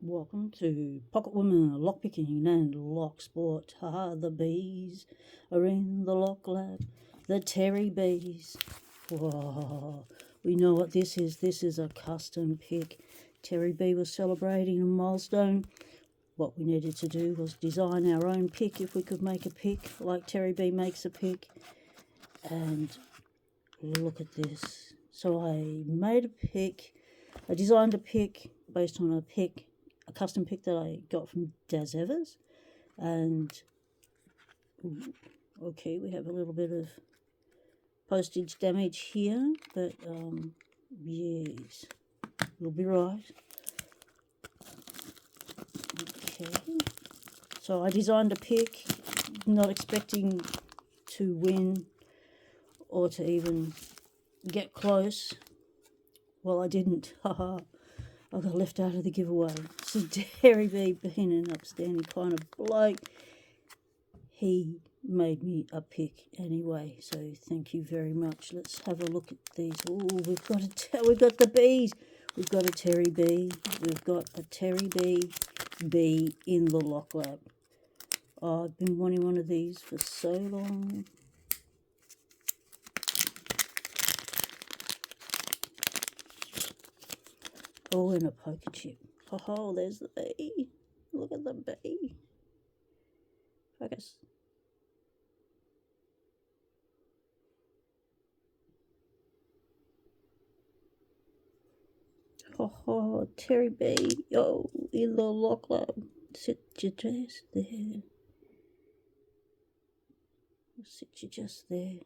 Welcome to Pocket Women, Lockpicking and Lock Sport. Haha, the bees are in the lock lab. The Terry bees. Whoa, we know what this is. This is a custom pick. Terry B was celebrating a milestone. What we needed to do was design our own pick if we could make a pick like Terry B makes a pick. And look at this. So I made a pick. I designed a pick based on a custom pick that I got from Daz Evers. And okay, we have a little bit of postage damage here, but yes, we'll be right. Okay, so I designed a pick, not expecting to win or to even get close. Well, I didn't. Haha. I got left out of the giveaway. So Terry B being an upstanding kind of bloke, he made me a pick anyway. So thank you very much. Let's have a look at these. Oh, we've got the bees. We've got a Terry B. We've got a Terry B in the lock lab. Oh, I've been wanting one of these for so long. Oh, and a poker chip. Oh, there's the bee. Look at the bee. Focus. Oh, Terry B. Yo, in the lock lab. Sit you just there. Sit you just there.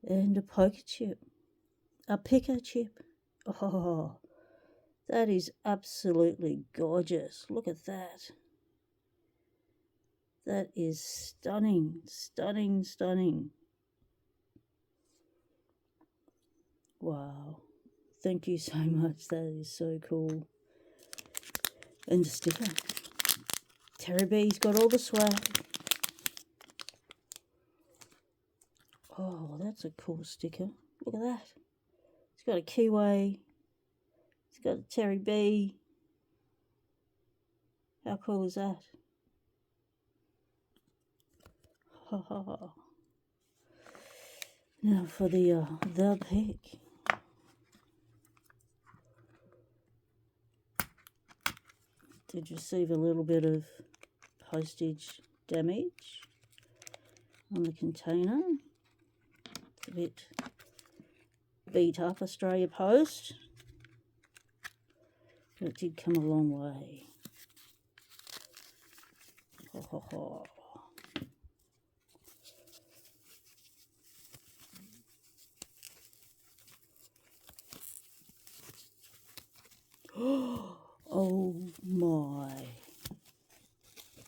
And a poker chip. A picker chip. Oh, that is absolutely gorgeous. Look at that. That is stunning, stunning, stunning. Wow. Thank you so much. That is so cool. And the sticker. Terry B's got all the swag. Oh, that's a cool sticker. Look at that. It's got a keyway. It's got a Terry B. How cool is that? Now for the pick. Did receive a little bit of postage damage on the container. It's a bit beat up, Australia Post, but it did come a long way. Oh my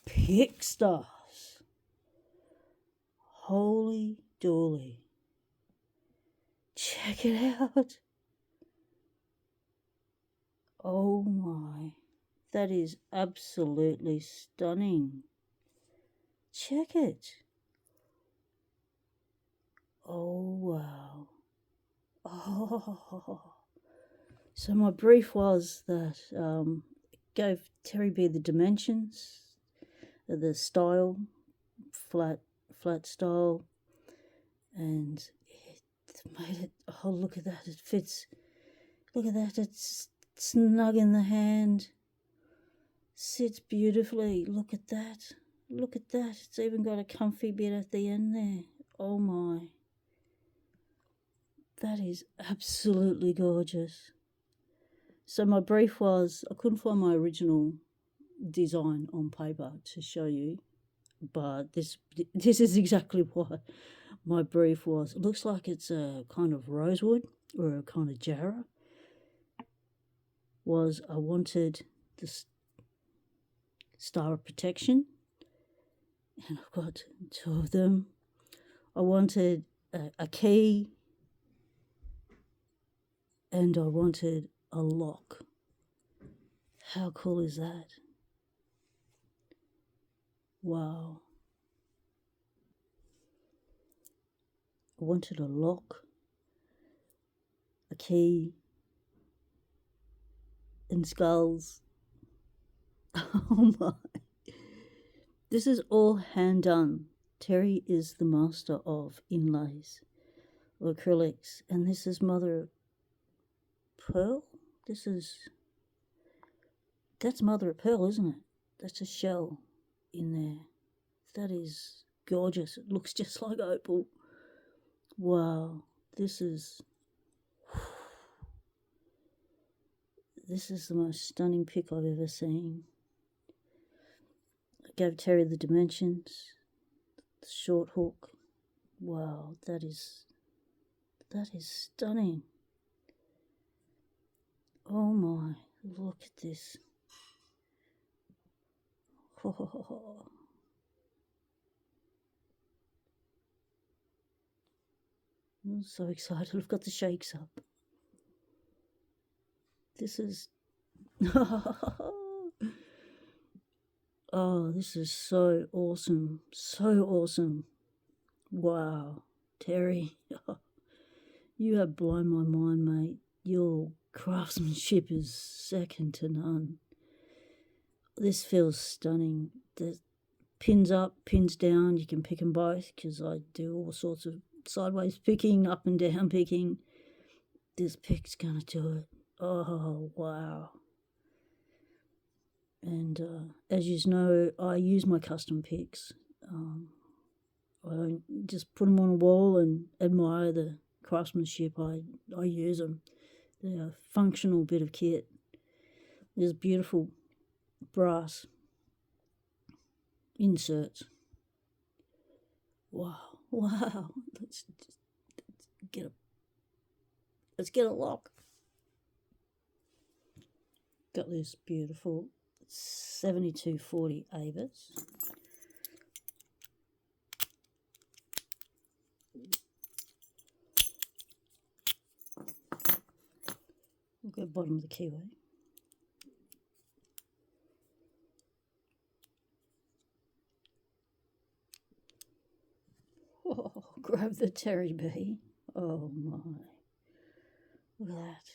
pick stars. Holy dooly. Check it out. Oh my. That is absolutely stunning. Check it. Oh wow. Oh. So my brief was that gave Terry B the dimensions, the style, flat style, and it made it. Oh, look at that! It fits. Look at that! It's snug in the hand. Sits beautifully. Look at that! Look at that! It's even got a comfy bit at the end there. Oh my! That is absolutely gorgeous. So my brief was, I couldn't find my original design on paper to show you, but this is exactly what my brief was. It looks like it's a kind of rosewood or a kind of jarrah. I wanted this star of protection, and I've got two of them. I wanted a key, and I wanted a lock. How cool is that? Wow. I wanted a lock, a key, and skulls. Oh my. This is all hand done. Terry is the master of inlays or acrylics, and this is mother of pearl. That's mother of pearl, isn't it? That's a shell in there. That is gorgeous. It looks just like opal. Wow, this is the most stunning pick I've ever seen. I gave Terry the dimensions, the short hook. Wow, that is stunning. Oh my, look at this. Oh, I'm so excited. I've got the shakes up. This is oh, this is so awesome. So awesome. Wow. Terry, you have blown my mind, mate. Your craftsmanship is second to none. This feels stunning. The pins up, pins down, you can pick them both because I do all sorts of sideways picking, up and down picking. This pick's going to do it. Oh, wow. And as you know, I use my custom picks. I don't just put them on a wall and admire the craftsmanship. I use them. They're a functional bit of kit. There's beautiful brass inserts. Wow, wow. Let's get a lock. Got this beautiful 7240 Avis. We'll go bottom of the keyway. Oh, grab the Terry B. Oh my. Look at that.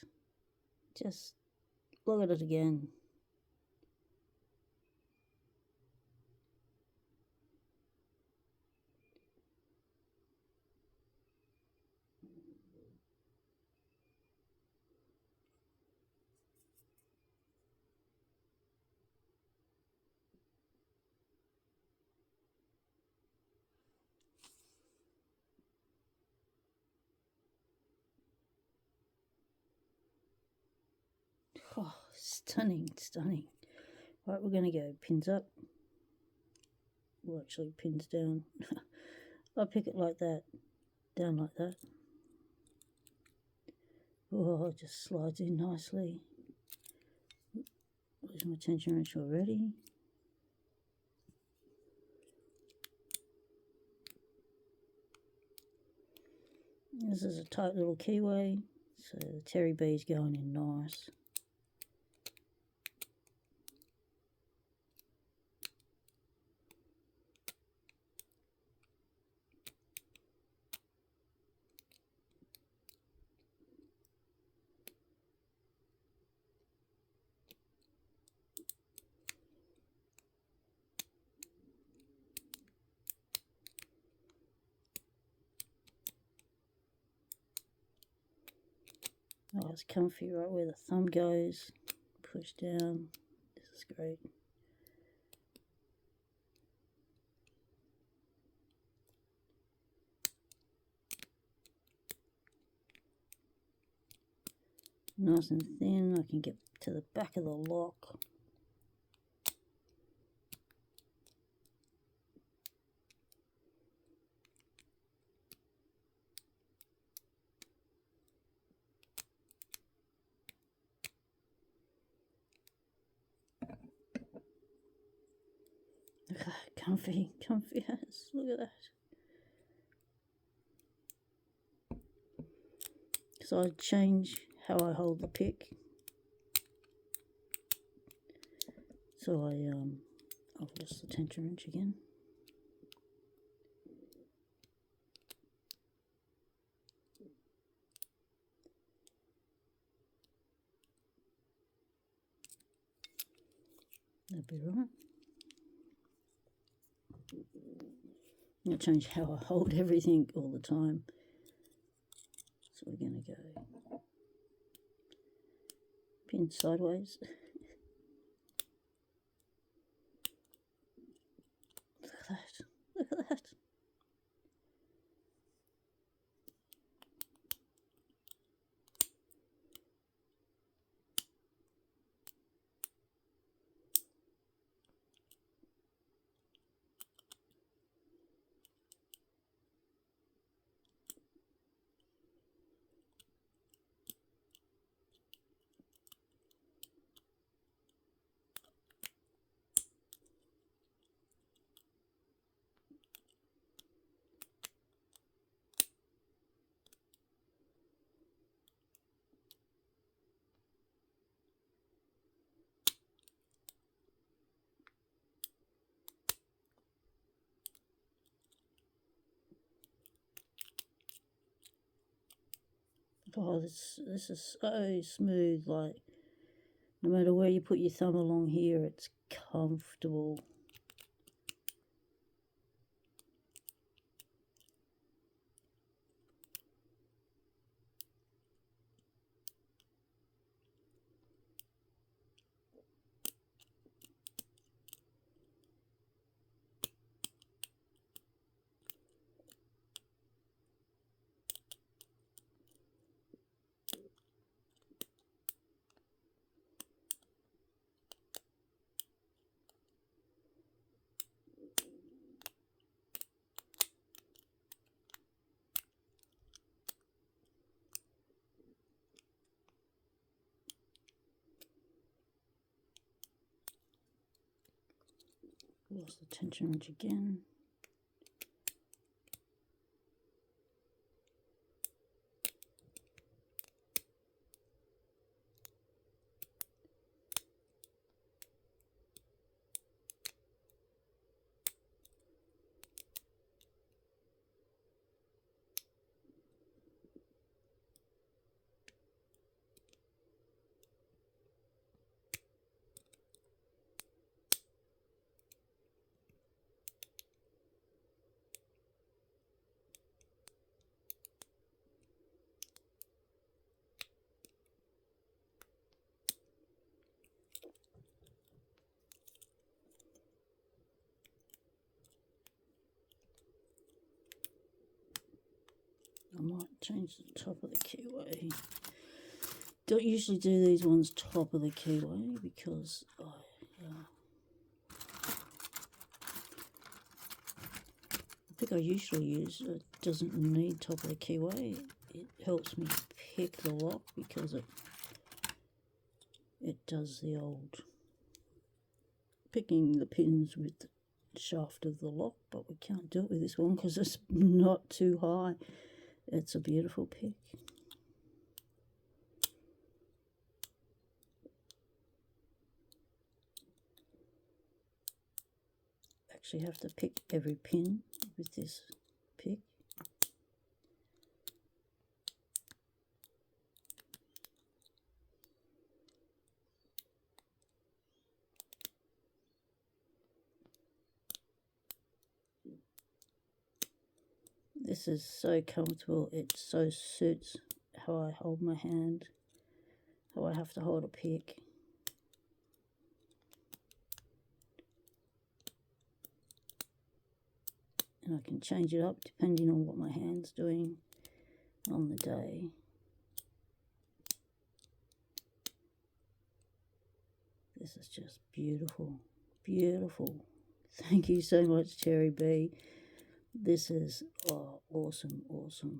Just look at it again. Oh, stunning, stunning. Right, we're going to go pins up. Well, actually, pins down. I'll pick it like that, down like that. Oh, it just slides in nicely. There's my tension wrench already. This is a tight little keyway, so the Terry B is going in nice. Oh, it's comfy right where the thumb goes. Push down. This is great. Nice and thin. I can get to the back of the lock. Comfy, comfy as. Look at that. So I change how I hold the pick. So I've lost the tension wrench again. That'd be right. I'm going to change how I hold everything all the time. So we're going to go pin sideways. Look at that. Look at that. Oh, this is so smooth. Like, no matter where you put your thumb along here, it's comfortable. Lost the tension wrench again. I might change the top of the keyway. Don't usually do these ones top of the keyway because I think I usually use it doesn't need top of the keyway. It helps me pick the lock because it does the old picking the pins with the shaft of the lock, but we can't do it with this one because it's not too high. It's a beautiful pick. Actually have to pick every pin with this pick. This is so comfortable. It so suits how I hold my hand, how I have to hold a pick. And I can change it up depending on what my hand's doing on the day. This is just beautiful, beautiful. Thank you so much, Terry B. This is awesome, awesome.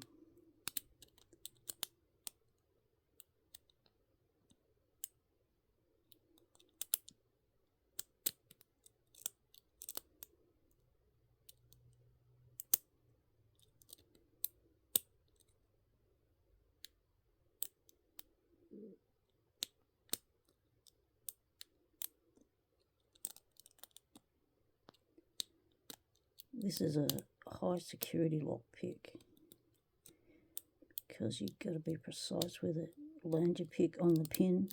This is a high security lock pick because you've got to be precise with it. Land your pick on the pin.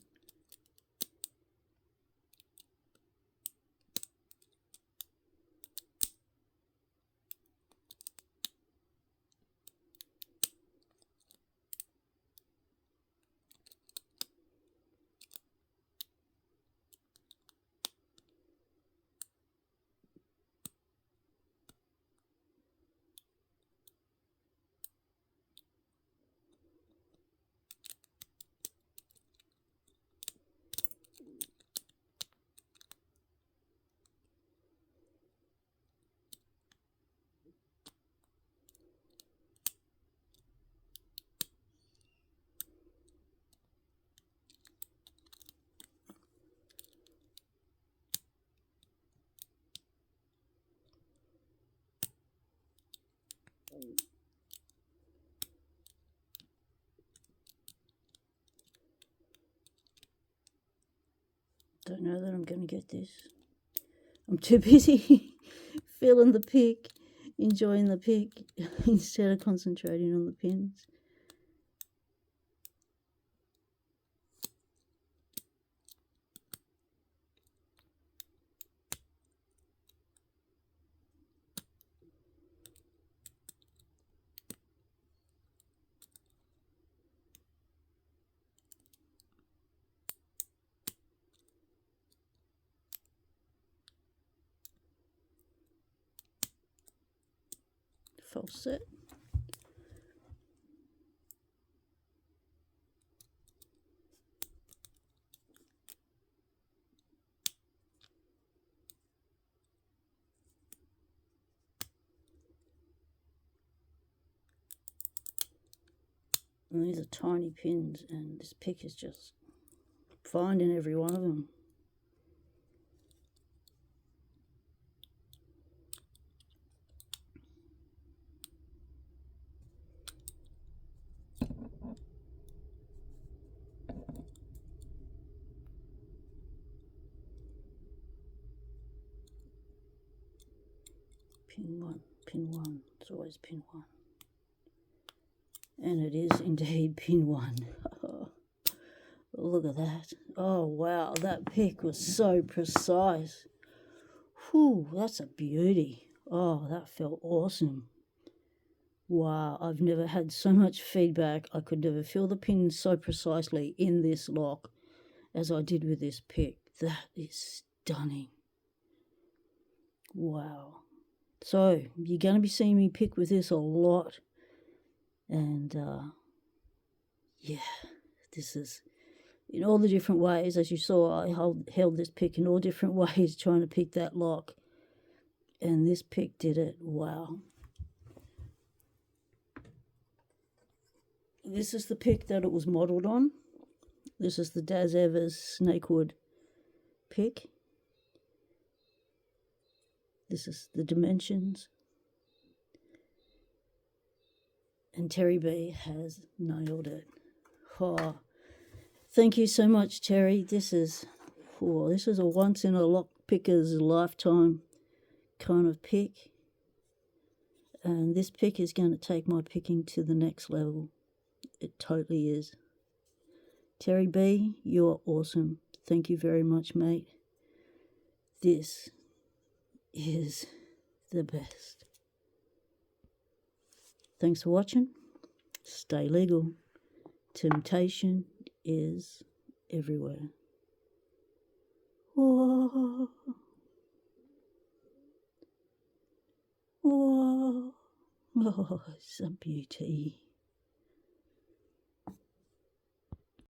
Don't know that I'm going to get this. I'm too busy feeling the pick, enjoying the pick, instead of concentrating on the pins. False set. And these are tiny pins, and this pick is just finding every one of them. Pin one, it's always pin one. And it is indeed pin one. Look at that. Oh wow, that pick was so precise. Whew, that's a beauty. Oh, that felt awesome. Wow, I've never had so much feedback. I could never feel the pins so precisely in this lock as I did with this pick. That is stunning. Wow. So, you're going to be seeing me pick with this a lot. And, yeah, this is in all the different ways. As you saw, I held this pick in all different ways trying to pick that lock. And this pick did it. Wow. This is the pick that it was modelled on. This is the Daz Evers Snakewood pick. This is the dimensions. And Terry B has nailed it. Oh, thank you so much, Terry. This is a once in a lock picker's lifetime kind of pick. And this pick is going to take my picking to the next level. It totally is. Terry B, you're awesome. Thank you very much, mate. This is the best. Thanks for watching. Stay legal. Temptation is everywhere. Whoa. Whoa. Oh, it's a beauty.